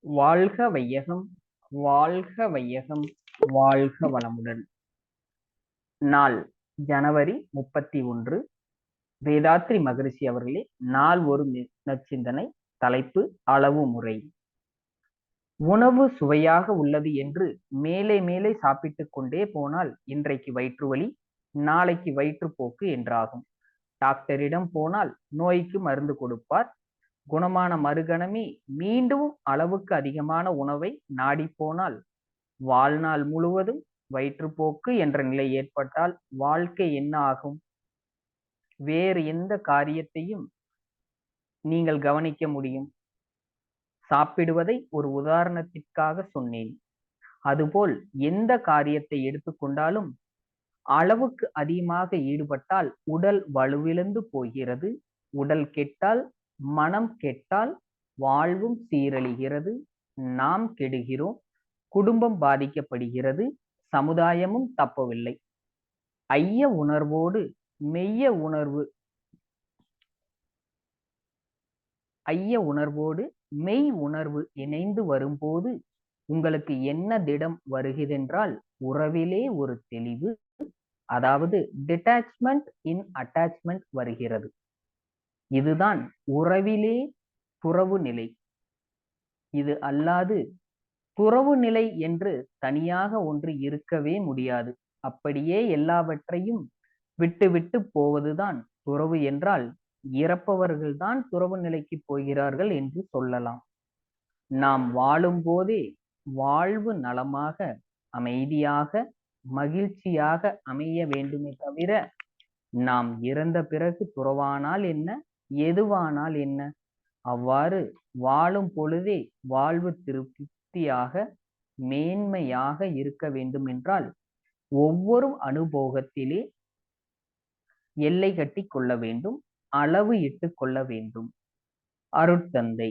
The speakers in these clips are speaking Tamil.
வாழ்க வையகம், வாழ்க வையகம், வாழ்க வளமுடன். நாள் ஜனவரி 31. வேதாத்ரி மகரிஷி அவர்களே, நாள் ஒரு நற்சிந்தனை. தலைப்பு அளவு முறை. உணவு சுவையாக உள்ளது என்று மேலே மேலே சாப்பிட்டுக் கொண்டே போனால் இன்றைக்கு வயிற்று வலி, நாளைக்கு வயிற்றுப்போக்கு என்றாகும். டாக்டரிடம் போனால் நோய்க்கு மருந்து கொடுப்பார். குணமான மறுகணமே மீண்டும் அளவுக்கு அதிகமான உணவை நாடி போனால் வாழ்நாள் முழுவதும் வயிற்றுப்போக்கு என்ற நிலை ஏற்பட்டால் வாழ்க்கை என்ன ஆகும்? வேறு எந்த காரியத்தையும் நீங்கள் கவனிக்க முடியும்? சாப்பிடுவதை ஒரு உதாரணத்திற்காக சொன்னேன். அதுபோல் எந்த காரியத்தை எடுத்துக்கொண்டாலும் அளவுக்கு அதிகமாக ஈடுபட்டால் உடல் வலுவிழந்து போகிறது. உடல் கெட்டால் மனம் கெட்டால் வாழ்வும் சீரழிகிறது. நாம் கெடுகிறோம். குடும்பம் பாதிக்கப்படுகிறது. சமுதாயமும் தப்பவில்லை. ஐய உணர்வோடு மெய்ய உணர்வு மெய் உணர்வு இணைந்து வரும்போது உங்களுக்கு என்ன திடம் வருகிறதென்றால் உறவிலே ஒரு தெளிவு, அதாவது டிட்டாச்மெண்ட் இன் அட்டாச்மெண்ட் வருகிறது. இதுதான் உறவிலே துறவு நிலை. இது அல்லாது துறவு நிலை என்று தனியாக ஒன்று இருக்கவே முடியாது. அப்படியே எல்லாவற்றையும் விட்டு விட்டு போவதுதான் துறவு என்றால் இறப்பவர்கள்தான் துறவு நிலைக்கு போகிறார்கள் என்று சொல்லலாம். நாம் வாழும் போதே வாழ்வு நலமாக, அமைதியாக, மகிழ்ச்சியாக அமைய வேண்டுமே தவிர நாம் இறந்த பிறகு துறவானால் என்ன, எதுவானால் என்ன? அவ்வாறு வாழும் பொழுதே வாழ்வு திருப்தியாக மேன்மையாக இருக்க வேண்டும் என்றால் ஒவ்வொரு அனுபவத்திலே எல்லை கட்டி கொள்ள வேண்டும், அளவு இட்டு கொள்ள வேண்டும். அருட்தந்தை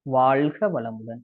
வாழ்க வளமுடன்.